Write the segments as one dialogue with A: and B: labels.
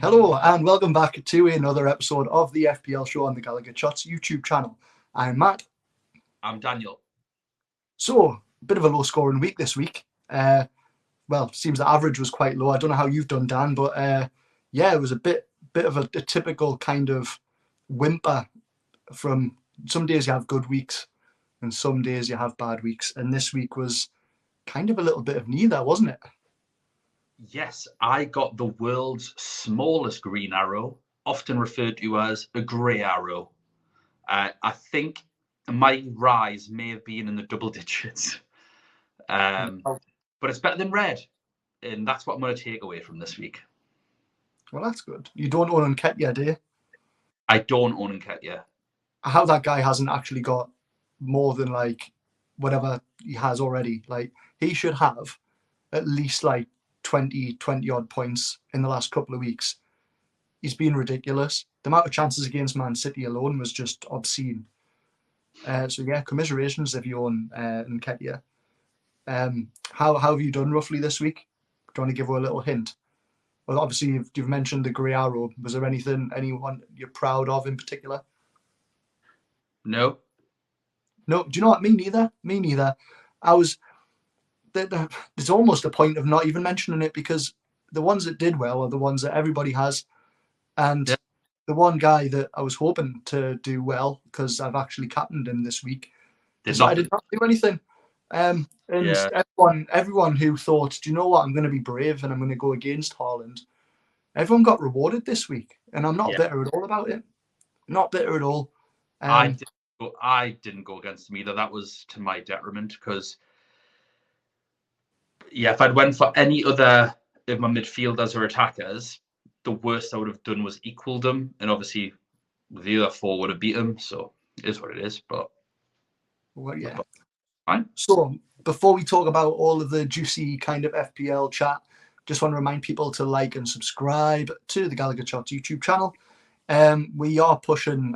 A: Hello and welcome back to another episode of the FPL Show on the Gallowgateshots YouTube channel. I'm Matt.
B: I'm Daniel.
A: So, a bit of a low-scoring week this week. Well, seems the average was quite low. I don't know how you've done, Dan, but yeah, it was a bit of a typical kind of whimper. From some days you have good weeks, and some days you have bad weeks, and this week was kind of a little bit of neither, wasn't it?
B: Yes, I got the world's smallest green arrow, often referred to as a grey arrow. I think my rise may have been in the double digits, but it's better than red, and that's what I'm going to take away from this week.
A: Well, that's good. You don't own Nketiah, do you?
B: I don't own Nketiah.
A: How that guy hasn't actually got more than like whatever he has already. Like, he should have at least like 20 odd points in the last couple of weeks. He's been ridiculous. The amount of chances against Man City alone was just obscene. So yeah, commiserations if you own Nketiah. How have you done roughly this week? Do you want to give her a little hint? Well, obviously you've mentioned the grey arrow. Was there anyone you're proud of in particular?
B: No.
A: Do you know what? Me neither. There's almost a point of not even mentioning it, because the ones that did well are the ones that everybody has. And the one guy that I was hoping to do well, because I've actually captained him this week, I did not do anything. And everyone who thought, do you know what, I'm going to be brave and I'm going to go against Haaland, everyone got rewarded this week. And I'm not bitter at all about it. Not bitter at all.
B: I didn't go against him either. That was to my detriment, because if I'd went for any other of my midfielders or attackers, the worst I would have done was equal them, and obviously the other four would have beat them. So it is what it is. But fine.
A: So before we talk about all of the juicy kind of FPL chat, just want to remind people to like and subscribe to the Gallowgateshots YouTube channel. We are pushing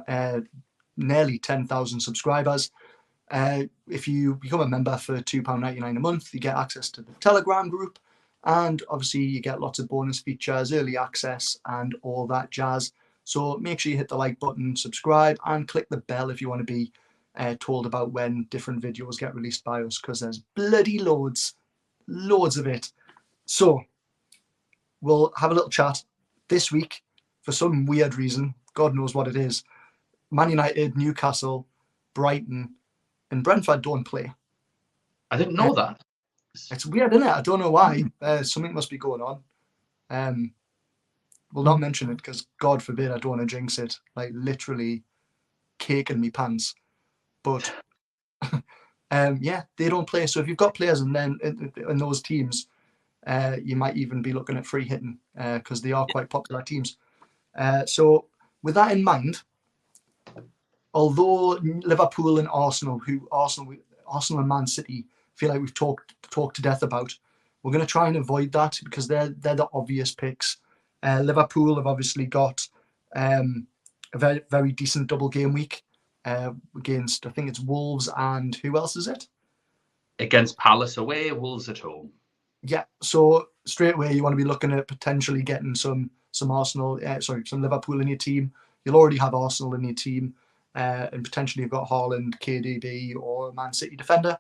A: nearly 10,000 subscribers. If you become a member for £2.99 a month, you get access to the Telegram group, and obviously you get lots of bonus features, early access, and all that jazz. So make sure you hit the like button, subscribe, and click the bell if you want to be told about when different videos get released by us, because there's bloody loads of it. So we'll have a little chat this week. For some weird reason, God knows what it is, Man United, Newcastle, Brighton, and Brentford don't play.
B: I didn't know that.
A: It's weird, isn't it? I don't know why. Something must be going on. We'll not mention it, because God forbid I don't want to jinx it. Like, literally cake in me pants. But they don't play. So if you've got players in those teams, you might even be looking at free hitting, because they are quite popular teams. So with that in mind, although Liverpool and Arsenal and Man City feel like we've talked to death about, we're going to try and avoid that, because they're the obvious picks. Liverpool have obviously got a very, very decent double game week against, I think it's Wolves, and who else is it?
B: Against Palace away, Wolves at home.
A: Yeah, so straight away you want to be looking at potentially getting some Liverpool in your team. You'll already have Arsenal in your team, and potentially you've got Haaland, KDB, or a Man City defender.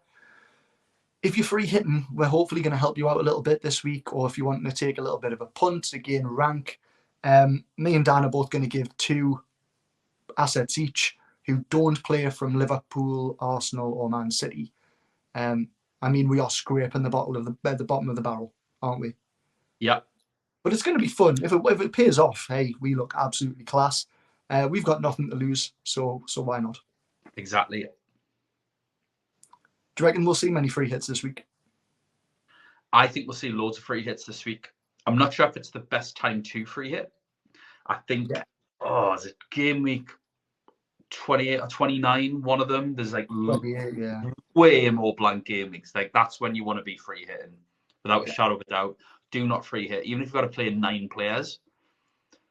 A: If you're free hitting, we're hopefully going to help you out a little bit this week, or if you want to take a little bit of a punt to gain rank. Me and Dan are both going to give 2 assets each who don't play from Liverpool, Arsenal, or Man City. We are scraping the bottom of the barrel, aren't we?
B: Yeah.
A: But it's going to be fun. If it pays off, hey, we look absolutely class. We've got nothing to lose, so why not?
B: Exactly.
A: Do you reckon we'll see many free hits this week?
B: I think we'll see loads of free hits this week. I'm not sure if it's the best time to free hit. I think, is it game week 28 or 29? One of them, there's like way more blank game weeks. Like, that's when you want to be free hitting, without a shadow of a doubt. Do not free hit, even if you've got to play 9 players.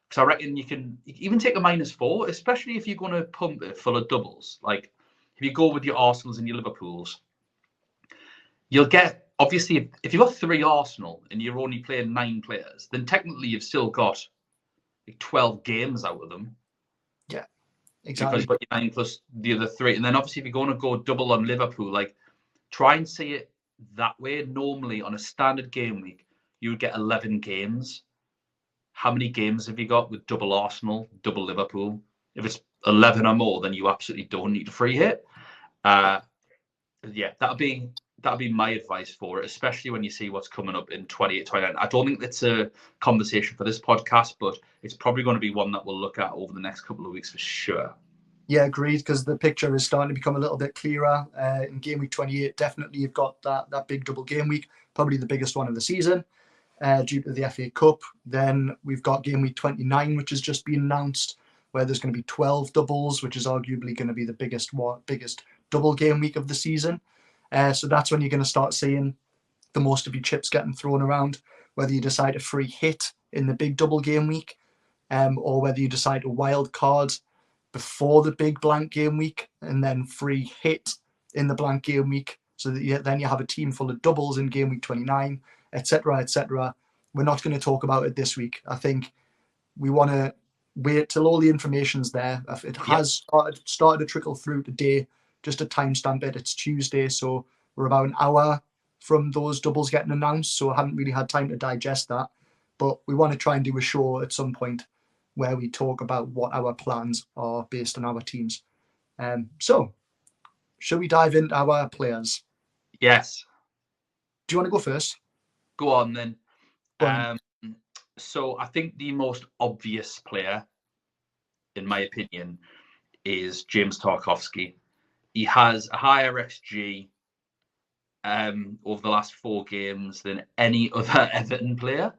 B: Because I reckon you can even take a -4, especially if you're going to pump it full of doubles. Like, if you go with your Arsenals and your Liverpools, you'll get, obviously, if you've got 3 Arsenal and you're only playing 9 players, then technically you've still got like 12 games out of them.
A: Yeah, exactly.
B: Because you've got your 9 plus the other 3. And then obviously if you're going to go double on Liverpool, like try and see it that way. Normally on a standard game week, you would get 11 games. How many games have you got with double Arsenal, double Liverpool? If it's 11 or more, then you absolutely don't need a free hit. Yeah, that'll be my advice for it, especially when you see what's coming up in 28, 29. I don't think that's a conversation for this podcast, but it's probably going to be one that we'll look at over the next couple of weeks for sure.
A: Yeah, agreed, because the picture is starting to become a little bit clearer. In game week 28, definitely you've got that big double game week, probably the biggest one of the season, due to the FA Cup. Then we've got game week 29, which has just been announced, where there's going to be 12 doubles, which is arguably going to be the biggest double game week of the season. So that's when you're going to start seeing the most of your chips getting thrown around, whether you decide a free hit in the big double game week, or whether you decide a wild card before the big blank game week and then free hit in the blank game week, so that then you have a team full of doubles in game week 29, etc., etc. We're not going to talk about it this week. I think we want to wait till all the information's there. It has started to trickle through today. Just to timestamp it, it's Tuesday, so we're about an hour from those doubles getting announced, so I haven't really had time to digest that. But we want to try and do a show at some point where we talk about what our plans are based on our teams. So, shall we dive into our players?
B: Yes.
A: Do you want to go first?
B: Go on then.
A: Go on.
B: So I think the most obvious player, in my opinion, is James Tarkowski. He has a higher XG over the last 4 games than any other Everton player.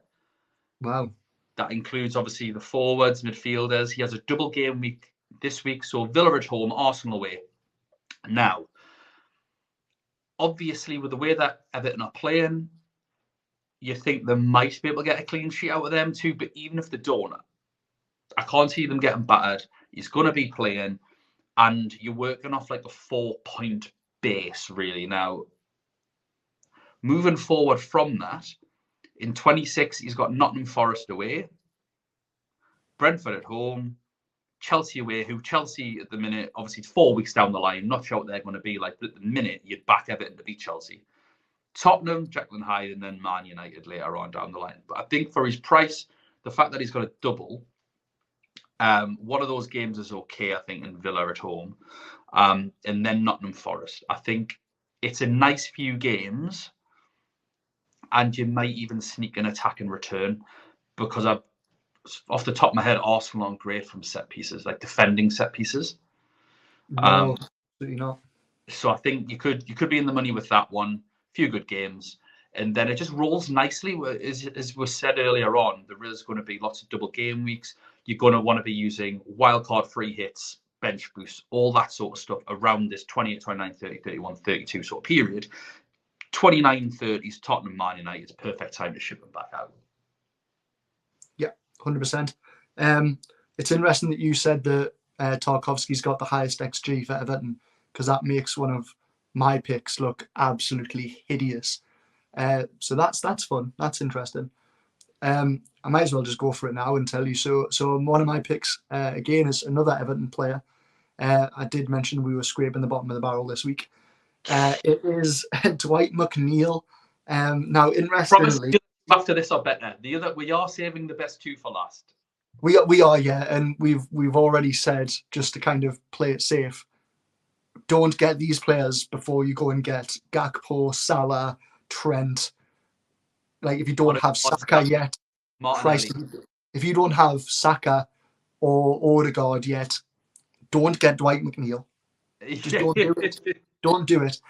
A: Wow.
B: That includes obviously the forwards, midfielders. He has a double game week this week, so Villa at home, Arsenal away. Now, obviously, with the way that Everton are playing, you think they might be able to get a clean sheet out of them too, but even if they don't, I can't see them getting battered. He's going to be playing, and you're working off like a 4-point base, really. Now, moving forward from that, in 26, he's got Nottingham Forest away, Brentford at home, Chelsea away, who Chelsea at the minute, obviously it's 4 weeks down the line, not sure what they're going to be like, but at the minute, you'd back Everton to beat Chelsea. Tottenham, Jekyll and Hyde, and then Man United later on down the line. But I think for his price, the fact that he's got a double, one of those games is okay, I think, in Villa at home. And then Nottingham Forest. I think it's a nice few games, and you might even sneak an attack in return, because off the top of my head, Arsenal aren't great from set pieces, like defending set pieces.
A: No, absolutely not.
B: So I think you could be in the money with that one. Few good games, and then it just rolls nicely. As was said earlier on, there is going to be lots of double game weeks. You're going to want to be using wildcard free hits, bench boosts, all that sort of stuff around this 28, 29, 30, 31, 32 sort of period. 29, 30s, Tottenham, Man United, it's a perfect time to ship them back out.
A: Yeah, 100%. It's interesting that you said that Tarkowski's got the highest XG for Everton, because that makes one of my picks look absolutely hideous. So that's fun. That's interesting. I might as well just go for it now and tell you. So one of my picks, again, is another Everton player. I did mention we were scraping the bottom of the barrel this week. It is Dwight McNeil. Now, interestingly,
B: after this are better. We are saving the best 2 for last.
A: We are, yeah, and we've already said, just to kind of play it safe, don't get these players before you go and get Gakpo, Salah, Trent. Like, if you don't have Saka yet, Christ, if you don't have Saka or Odegaard yet, don't get Dwight McNeil. Just don't do it. Don't do it.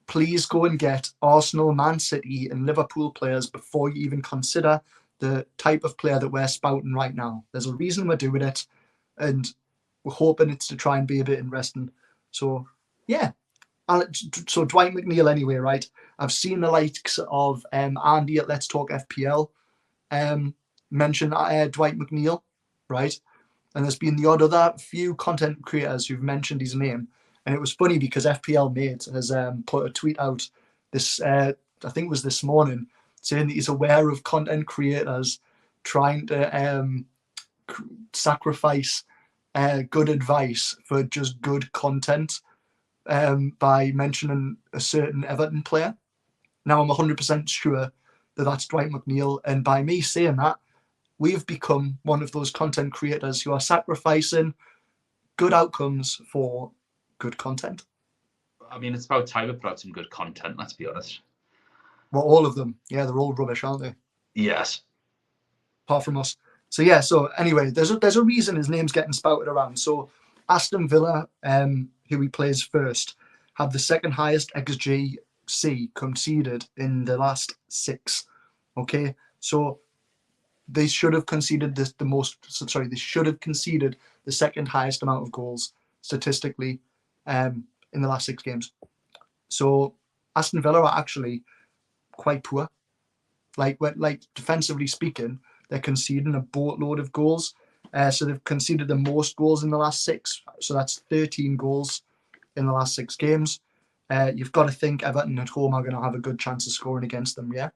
A: Please go and get Arsenal, Man City, and Liverpool players before you even consider the type of player that we're spouting right now. There's a reason we're doing it, and we're hoping it's to try and be a bit interesting. So, yeah. So Dwight McNeil anyway, right? I've seen the likes of Andy at Let's Talk FPL mention Dwight McNeil, right? And there's been the odd other few content creators who've mentioned his name. And it was funny because FPL Mate has put a tweet out this, I think it was this morning, saying that he's aware of content creators trying to sacrifice good advice for just good content by mentioning a certain Everton player. Now I'm 100% sure that that's Dwight McNeil, and by me saying that, we've become one of those content creators who are sacrificing good outcomes for good content.
B: I mean, it's about time we put out some good content, let's be honest.
A: Well, all of them. Yeah, they're all rubbish, aren't they?
B: Yes.
A: Apart from us. So yeah, so anyway, there's a reason his name's getting spouted around. So Aston Villa, who he plays first, have the second highest XGC conceded in the last 6. Okay, so they should have conceded they should have conceded the second highest amount of goals statistically in the last 6 games. So Aston Villa are actually quite poor. Like defensively speaking, they're conceding a boatload of goals. So they've conceded the most goals in the last 6. So that's 13 goals in the last 6 games. You've got to think Everton at home are going to have a good chance of scoring against them, yeah?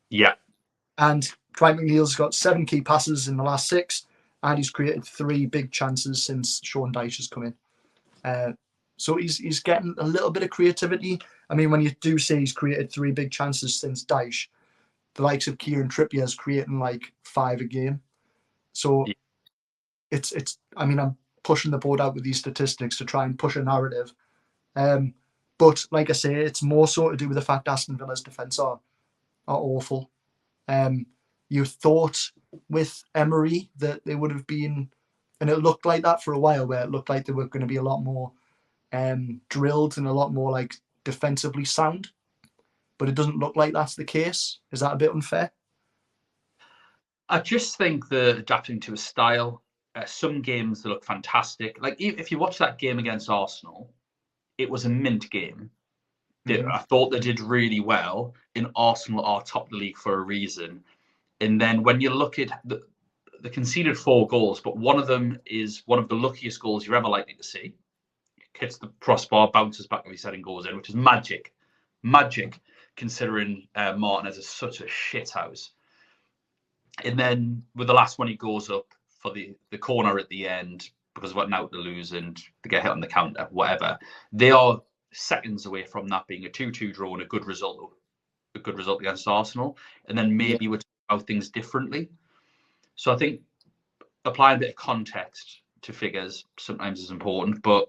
B: Yeah.
A: And Dwight McNeil's got 7 key passes in the last 6, and he's created 3 big chances since Sean Dyche has come in. So he's getting a little bit of creativity. I mean, when you do say he's created 3 big chances since Dyche, the likes of Kieran Trippier is creating like 5 a game. So
B: yeah.
A: it's. I mean, I'm pushing the board out with these statistics to try and push a narrative. But like I say, it's more so to do with the fact Aston Villa's defence are awful. You thought with Emery that they would have been, and it looked like that for a while, where it looked like they were going to be a lot more drilled and a lot more like defensively sound. But it doesn't look like that's the case. Is that a bit unfair?
B: I just think they're adapting to a style. Some games they look fantastic. Like if you watch that game against Arsenal, it was a mint game. I thought they did really well. And Arsenal are top of the league for a reason. And then when you look at the conceded 4 goals, but one of them is one of the luckiest goals you're ever likely to see. Hits the crossbar, bounces back, as we said, and goes in, which is magic. Magic, considering Martinez is such a shit house. And then with the last one, he goes up for the corner at the end because what now to lose and to get hit on the counter, whatever. They are seconds away from that being a 2-2 draw and a good result against Arsenal. And then maybe we're talking about things differently. So I think applying a bit of context to figures sometimes is important, but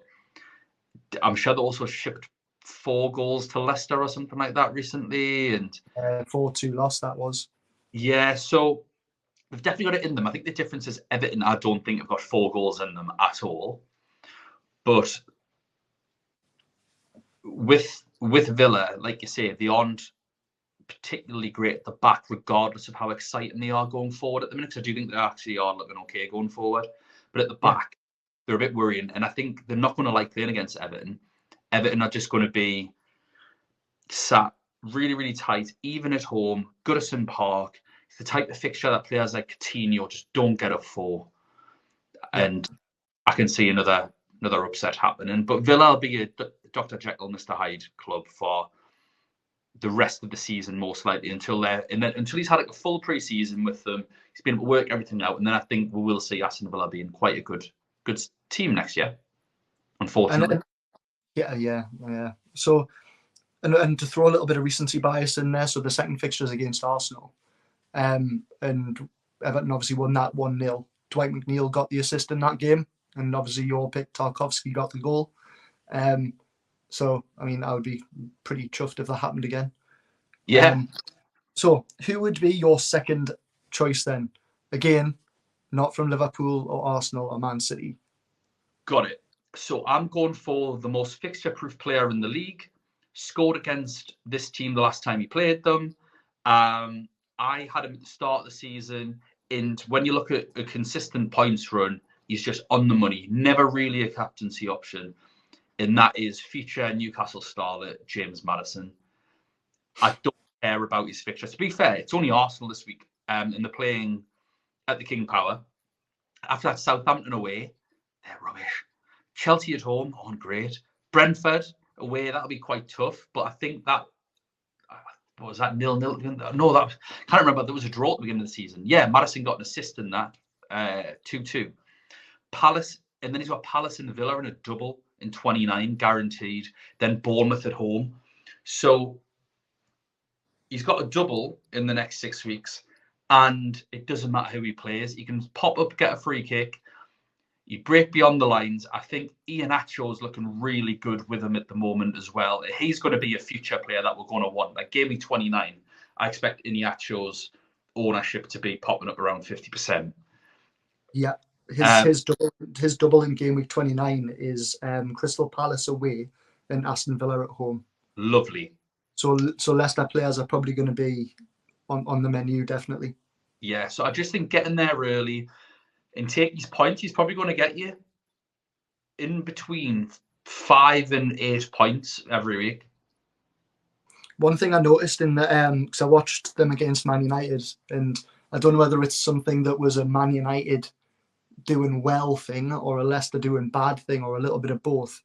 B: I'm sure they also shipped 4 goals to Leicester or something like that recently, and
A: 4-2 loss that was.
B: Yeah, so they've definitely got it in them. I think the difference is Everton, I don't think have got 4 goals in them at all. But with Villa, like you say, they aren't particularly great at the back, regardless of how exciting they are going forward at the minute. Because I do think they actually are looking okay going forward. But at the back, they're a bit worrying. And I think they're not going to like playing against Everton. Everton are just going to be sat really, really tight, even at home. Goodison Park. It's the type of fixture that players like Coutinho just don't get up for. And I can see another upset happening. But Villa will be a Dr. Jekyll, Mr. Hyde club for the rest of the season, most likely, until he's had like a full pre-season with them. He's been able to work everything out, and then I think we will see Aston Villa being quite a good team next year. Unfortunately,
A: yeah. So, and to throw a little bit of recency bias in there, so the second fixture is against Arsenal, and Everton obviously won that 1-0. Dwight McNeil got the assist in that game, and obviously your pick Tarkowski got the goal. So, I mean, I would be pretty chuffed if that happened again.
B: Yeah.
A: So, who would be your second choice then? Again, not from Liverpool or Arsenal or Man City.
B: Got it. So, I'm going for the most fixture-proof player in the league. Scored against this team the last time he played them. I had him at the start of the season. And when you look at a consistent points run, he's just on the money. Never really a captaincy option. And that is future Newcastle starlet James Maddison. I don't care about his fixture. To be fair, it's only Arsenal this week, and they're playing at the King Power. After that Southampton away, they're rubbish. Chelsea at home aren't great. Brentford away, that'll be quite tough. But I think that what was that, 0-0? No, that can't remember. There was a draw at the beginning of the season. Yeah, Maddison got an assist in that, 2-2. Palace, and then he's got Palace and Villa in a double in 29, guaranteed. Then Bournemouth at home. So he's got a double in the next 6 weeks, and it doesn't matter who he plays. He can pop up, get a free kick. You break beyond the lines. I think Iheanacho is looking really good with him at the moment as well. He's going to be a future player that we're going to want. Like Gameweek 29, I expect Iheanacho's ownership to be popping up around 50%.
A: Yeah, his double in Gameweek 29 is Crystal Palace away and Aston Villa at home.
B: Lovely.
A: So Leicester players are probably going to be on the menu, definitely.
B: Yeah, so I just think getting there early and take his points, he's probably going to get you in between 5 and 8 points every week.
A: One thing I noticed in the because I watched them against Man United, and I don't know whether it's something that was a Man United doing well thing or a Leicester doing bad thing or a little bit of both.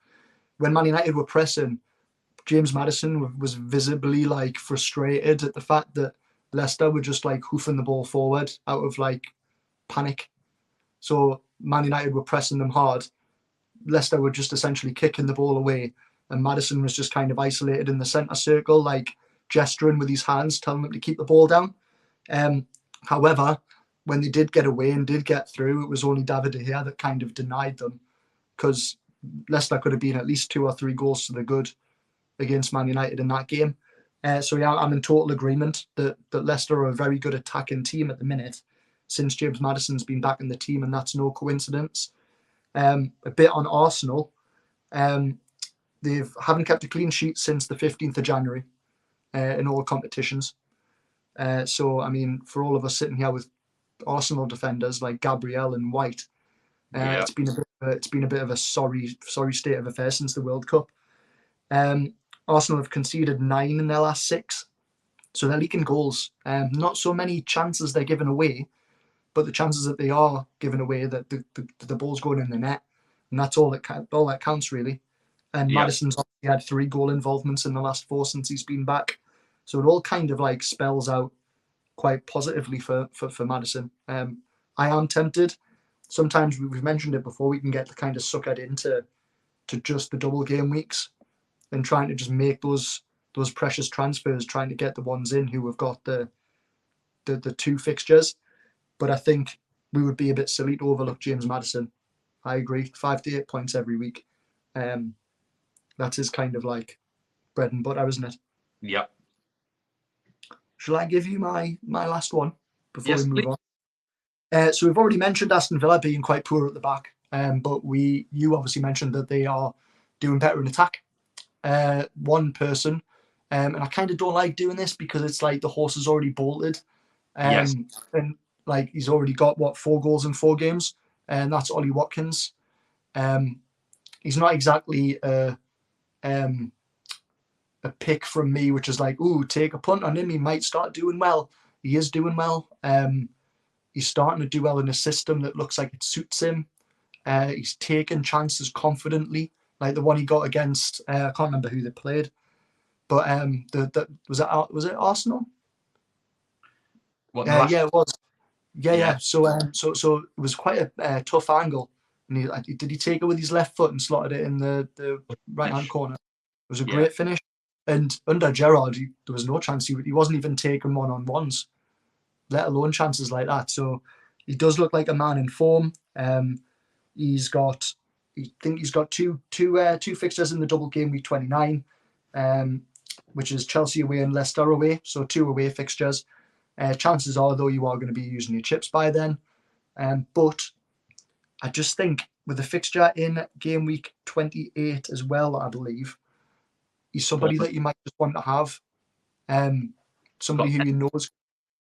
A: When Man United were pressing, James Maddison was visibly like frustrated at the fact that Leicester were just like hoofing the ball forward out of like panic. So Man United were pressing them hard. Leicester were just essentially kicking the ball away, and Maddison was just kind of isolated in the centre circle, like gesturing with his hands, telling them to keep the ball down. However, when they did get away and did get through, it was only David De Gea that kind of denied them, because Leicester could have been at least 2 or 3 goals to the good against Man United in that game. So yeah, I'm in total agreement that Leicester are a very good attacking team at the minute since James Maddison's been back in the team, and that's no coincidence. A bit on Arsenal. They haven't kept a clean sheet since the 15th of January in all competitions. So, I mean, for all of us sitting here with Arsenal defenders like Gabriel and White, it's been a bit of a sorry state of affairs since the World Cup. Arsenal have conceded 9 in their last 6, so they're leaking goals. Not so many chances they're giving away, but the chances that they are giving away, that the ball's going in the net, and that's all that counts really. And Maddison's obviously had 3 goal involvements in the last 4 since he's been back, so it all kind of like spells out quite positively for Maddison. I am tempted. Sometimes we've mentioned it before. We can get kind of suckered into just the double game weeks and trying to just make those precious transfers, trying to get the ones in who have got the 2 fixtures. But I think we would be a bit silly to overlook James Maddison. I agree. 5 to 8 points every week. That is kind of like bread and butter, isn't it?
B: Yep.
A: Shall I give you my last one before we move
B: please.
A: on? So we've already mentioned Aston Villa being quite poor at the back, but you obviously mentioned that they are doing better in attack. One person, and I kind of don't like doing this because it's like the horse is already bolted.
B: Yes.
A: And like he's already got 4 goals in 4 games, and that's Ollie Watkins. He's not exactly a pick from me, which is like, ooh, take a punt on him. He might start doing well. He is doing well. He's starting to do well in a system that looks like it suits him. He's taking chances confidently, like the one he got against. I can't remember who they played, but was it Arsenal?
B: What,
A: yeah, it was. Yeah.
B: Yeah.
A: So it was quite a tough angle. And did he take it with his left foot and slotted it in the right hand corner? It was a great finish. And under Gerrard, there was no chance. He wasn't even taking one-on-ones, let alone chances like that. So he does look like a man in form. He's got two fixtures in the double game week 29, which is Chelsea away and Leicester away. So 2 away fixtures. Chances are, though, you are going to be using your chips by then. But I just think with the fixture in game week 28 as well, I believe, he's somebody that you might just want to have. Somebody who you know is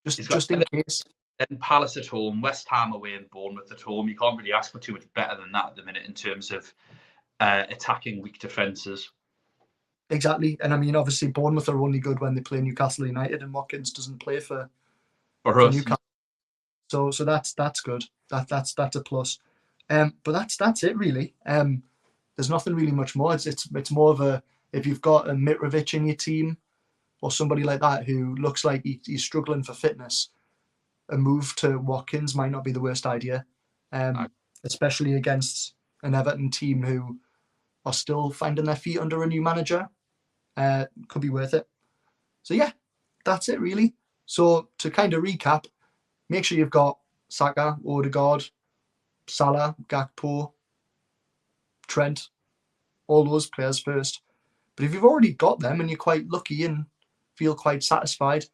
A: just in case.
B: And Palace at home, West Ham away, and Bournemouth at home. You can't really ask for too much better than that at the minute in terms of attacking weak defences.
A: Exactly. And I mean, obviously, Bournemouth are only good when they play Newcastle United, and Watkins doesn't play for
B: us.
A: Newcastle. So that's good. That's a plus. But that's it really. There's nothing really much more. It's more of a, if you've got a Mitrovic in your team, or somebody like that who looks like he's struggling for fitness, a move to Watkins might not be the worst idea, especially against an Everton team who are still finding their feet under a new manager. Could be worth it. So yeah, that's it really. So to kind of recap, make sure you've got Saka, Odegaard, Salah, Gakpo, Trent, all those players first. But if you've already got them and you're quite lucky and feel quite satisfied,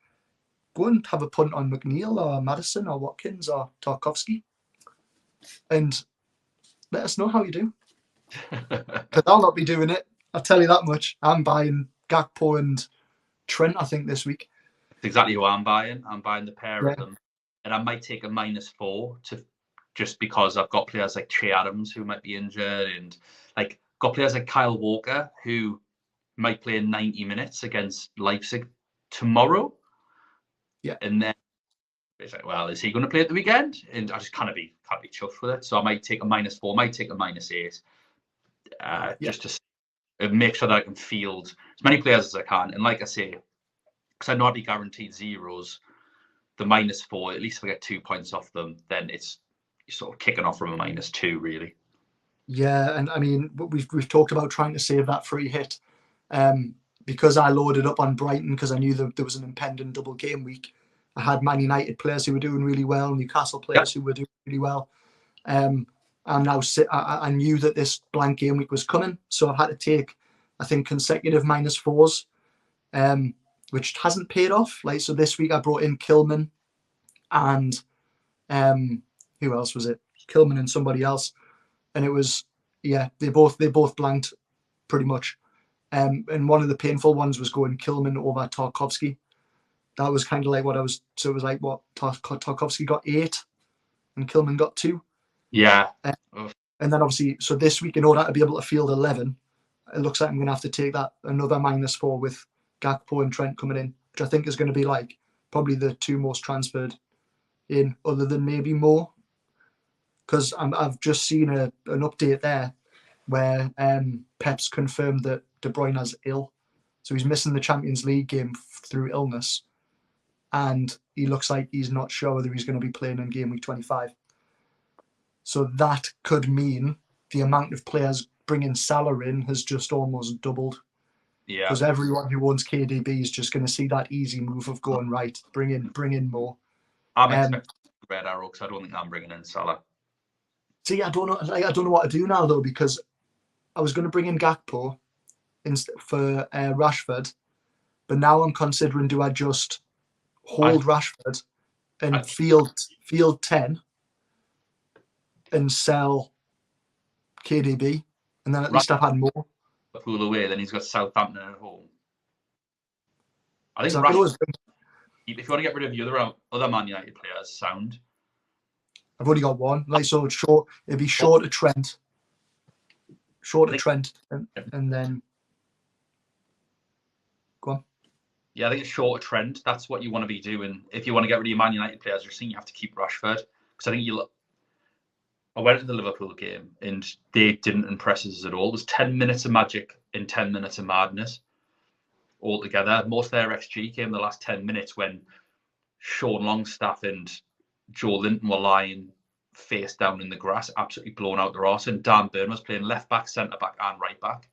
A: go and have a punt on McNeil or Maddison or Watkins or Tarkowski and let us know how you do. Because I'll not be doing it. I'll tell you that much. I'm buying Gakpo and Trent, I think, this week.
B: That's exactly what I'm buying. I'm buying the pair of them. And I might take a -4 to just because I've got players like Che Adams who might be injured, and like got players like Kyle Walker who might play 90 minutes against Leipzig tomorrow.
A: Yeah. And
B: then it's like, well, is he going to play at the weekend? And I just can't be chuffed with it. So I might take a -4, might take a -8, just to make sure that I can field as many players as I can. And like I say, because I know I'd be guaranteed zeros, the -4, at least if I get 2 points off them, then you're sort of kicking off from a -2, really.
A: Yeah, and I mean, we've talked about trying to save that free hit. Because I loaded up on Brighton because I knew that there was an impending double game week. I had Man United players who were doing really well, Newcastle players who were doing really well. And now I knew that this blank game week was coming, so I had to take, I think, consecutive -4s, which hasn't paid off. Like, so this week I brought in Kilman and who else was it? Kilman and somebody else, and it was they both blanked pretty much. And one of the painful ones was going Kilman over Tarkowski. That was kind of like what I was. So it was like what Tarkowski got 8, and Kilman got 2.
B: Yeah.
A: And then obviously, so this week, in order to be able to field 11, it looks like I'm going to have to take that another -4 with Gakpo and Trent coming in, which I think is going to be like probably the 2 most transferred in, other than maybe Mo, because I've just seen an update there where Pep's confirmed that De Bruyne is ill, so he's missing the Champions League game through illness, and he looks like he's not sure whether he's going to be playing in game week 25. So that could mean the amount of players bringing Salah in has just almost doubled.
B: Yeah.
A: Because everyone who owns KDB is just going to see that easy move of going, right, bring in more.
B: I'm expecting Red Arrow because I don't think I'm bringing in Salah.
A: See, I don't know what to do now though, because I was going to bring in Gakpo for Rashford, but now I'm considering, do I just hold Rashford and field 10 and sell KDB, and then at least I've had more.
B: Liverpool away, then he's got Southampton at home. I think Rashford, if you want to get rid of the other Man United players, sound.
A: I've only got one. Like, so short. It'd be short of Trent. And then go on.
B: Yeah, I think it's short of Trent. That's what you want to be doing. If you want to get rid of your Man United players, you're saying you have to keep Rashford. Because I think I went to the Liverpool game and they didn't impress us at all. It was 10 minutes of magic and 10 minutes of madness altogether. Most of their XG came in the last 10 minutes when Sean Longstaff and Joe Linton were lying face down in the grass, absolutely blown out their arse, and Dan Burn was playing left back, centre back, and right back.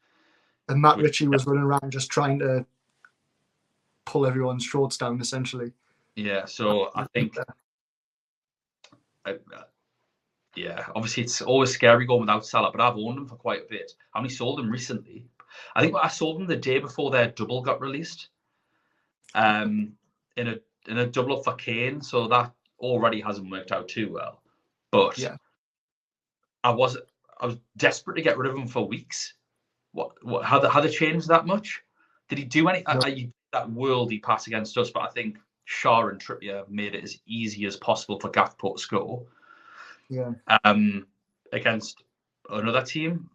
A: And Matt Ritchie was running around just trying to pull everyone's shorts down, essentially.
B: Yeah, so I think, obviously it's always scary going without Salah, but I've owned him for quite a bit. I only sold him recently. I think I sold him the day before their double got released, in a double up for Kane, so that already hasn't worked out too well. But yeah, I was desperate to get rid of him for weeks. How they changed that much? Did he do any that worldy pass against us? But I think Shaw and Trippier made it as easy as possible for Gakpo to score.
A: Yeah.
B: Against another team,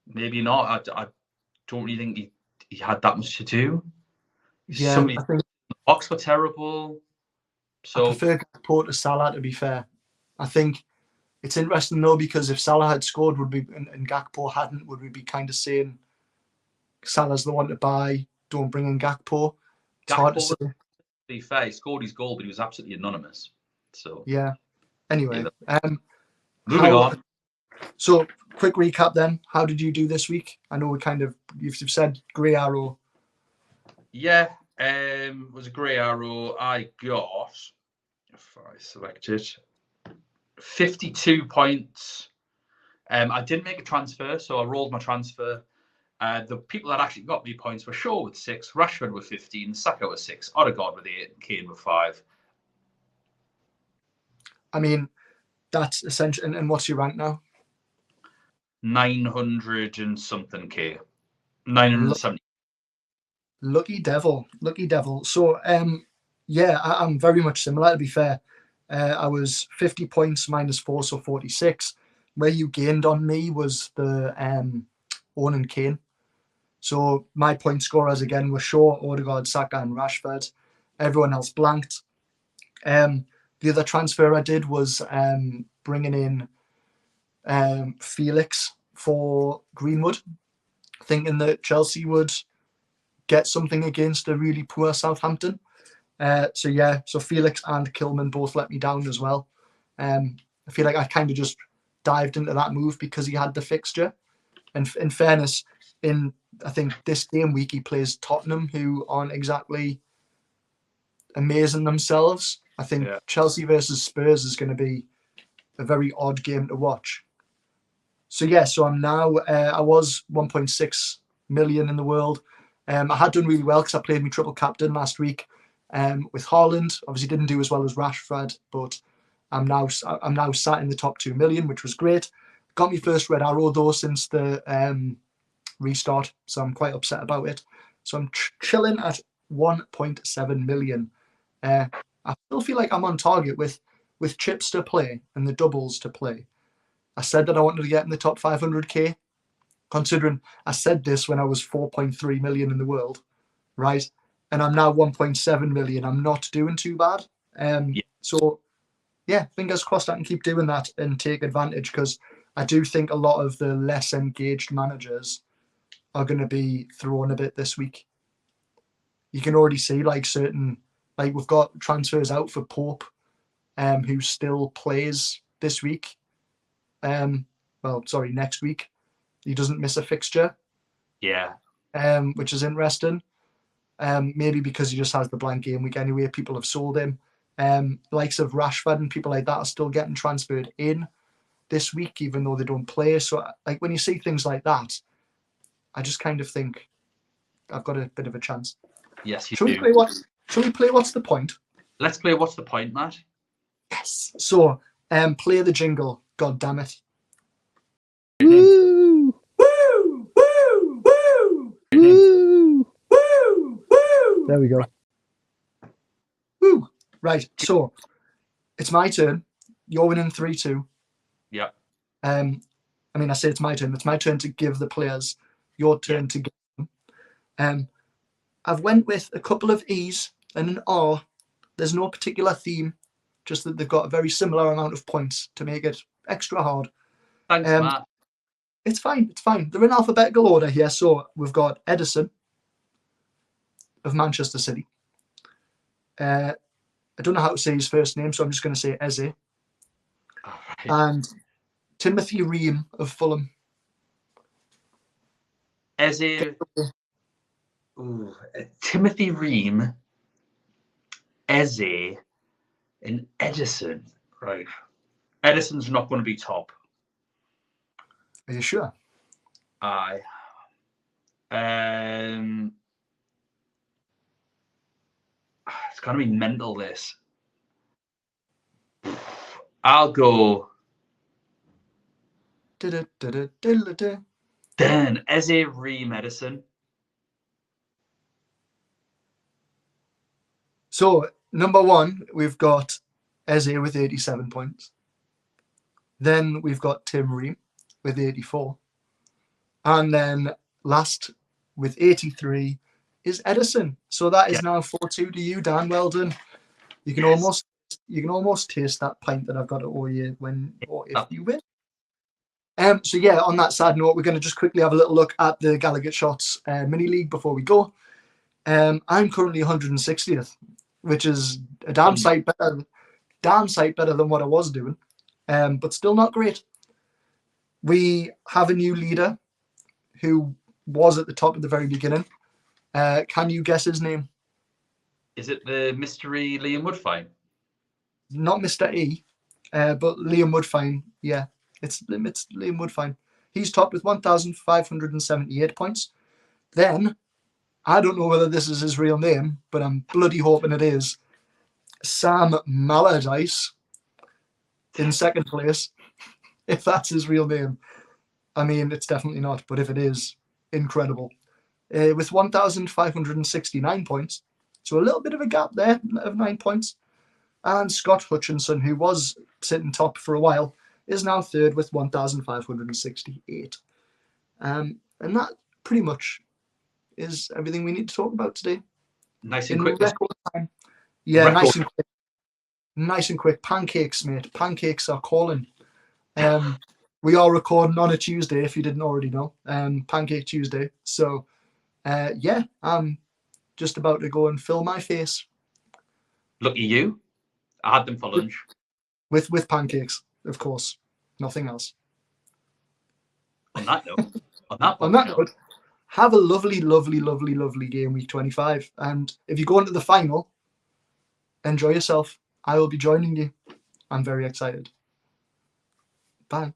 B: maybe not. I don't really think he had that much to do.
A: Yeah,
B: I think the box were terrible. So
A: I prefer Gakpo to Salah, to be fair. I think it's interesting though, because if Salah had scored, and Gakpo hadn't, would we be kind of saying Salah's the one to buy, don't bring in Gakpo? It's hard to
B: Gakpo,
A: say.
B: to be fair, he scored his goal, but he was absolutely anonymous. So
A: Yeah. Anyway,
B: moving on.
A: So, quick recap then. How did you do this week? I know you've said Grey Arrow.
B: Yeah, it was a Grey Arrow. I got, if I select it, 52 points. I didn't make a transfer, so I rolled my transfer. The people that actually got me points were Shaw with 6, Rashford with 15, Saka with 6, Odegaard with 8, and Kane with 5.
A: I mean, that's essential. And what's your rank now?
B: 900 and something K. 970.
A: Lucky devil. So, yeah, I'm very much similar, to be fair. I was 50 points minus 4, so 46. Where you gained on me was the Owen and Kane. So my point scorers again were Shaw, Odegaard, Saka, and Rashford. Everyone else blanked. The other transfer I did was bringing in Felix for Greenwood, thinking that Chelsea would get something against a really poor Southampton. So Felix and Kilman both let me down as well. I feel like I kind of just dived into that move because he had the fixture. And in fairness, I think this game week he plays Tottenham, who aren't exactly amazing themselves. I think Chelsea versus Spurs is going to be a very odd game to watch. So I'm now, I was 1.6 million in the world. I had done really well because I played my triple captain last week with Haaland. Obviously didn't do as well as Rashford, but I'm now sat in the top 2 million, which was great. Got me first red arrow though since the restart, so I'm quite upset about it. So I'm chilling at 1.7 million. I still feel like I'm on target with chips to play and the doubles to play. I said that I wanted to get in the top 500k, considering I said this when I was 4.3 million in the world, right? And I'm now 1.7 million. I'm not doing too bad. So yeah, fingers crossed I can keep doing that and take advantage, because I do think a lot of the less engaged managers are going to be thrown a bit this week. You can already see we've got transfers out for Pope, who still plays this week. Next week. He doesn't miss a fixture.
B: Yeah.
A: Which is interesting. Maybe because he just has the blank game week anyway. People have sold him. Likes of Rashford and people like that are still getting transferred in this week, even though they don't play. So, like, when you see things like that, I just kind of think I've got a bit of a chance.
B: Yes, you
A: do. Shall we play What's the Point?
B: Let's play What's the Point, Matt?
A: Yes. So, play the jingle. God damn it.
C: Woo!
A: Woo! Woo! Woo!
C: Woo!
A: Woo! Woo!
C: There we go.
A: Woo! Right. So, it's my turn. You're winning 3-2.
B: Yeah.
A: I say it's my turn. It's my turn to give the players. Your turn to give them. I've went with a couple of E's and an R. There's no particular theme, just that they've got a very similar amount of points to make it extra hard.
B: Thanks, Matt.
A: It's fine. They're in alphabetical order here. So we've got Edison of Manchester City. I don't know how to say his first name, so I'm just going to say Eze.
B: Right.
A: And Timothy Ream of Fulham.
B: Eze. Ooh, Timothy Ream, Eze, and Edison. Right. Edison's not going to be top.
A: Are you sure?
B: Aye. It's going to be mental, this. I'll go. Dan, Eze Ream, Edison.
A: So, number one, we've got Eze with 87 points. Then we've got Tim Ream with 84. And then last with 83 is Edison. So that is now 4-2 to you, Dan. Well done. You can almost taste that pint that I've got to owe you if you win. On that sad note, we're going to just quickly have a little look at the Gallowgateshots mini league before we go. I'm currently 160th, which is a damn sight better than what I was doing, but still not great. We have a new leader who was at the top at the very beginning. Can you guess his name?
B: Is it the mystery Liam Woodfine?
A: Not Mr. E, but Liam Woodfine. Yeah, it's Liam Woodfine. He's topped with 1,578 points. Then, I don't know whether this is his real name, but I'm bloody hoping it is. Sam Mallardice in second place, if that's his real name. I mean, it's definitely not, but if it is, incredible. With 1,569 points, so a little bit of a gap there of 9 points. And Scott Hutchinson, who was sitting top for a while, is now third with 1,568. And that pretty much is everything we need to talk about today.
B: Nice and quick.
A: Record time. Yeah, nice and quick. Nice and quick. Pancakes, mate. Pancakes are calling. We are recording on a Tuesday, if you didn't already know. Pancake Tuesday. So, yeah, I'm just about to go and fill my face.
B: Lucky you. I had them for lunch.
A: With pancakes, of course. Nothing else.
B: On that note,
A: have a lovely, lovely, lovely, lovely game week 25. And if you go into the final, enjoy yourself. I will be joining you. I'm very excited. Bye.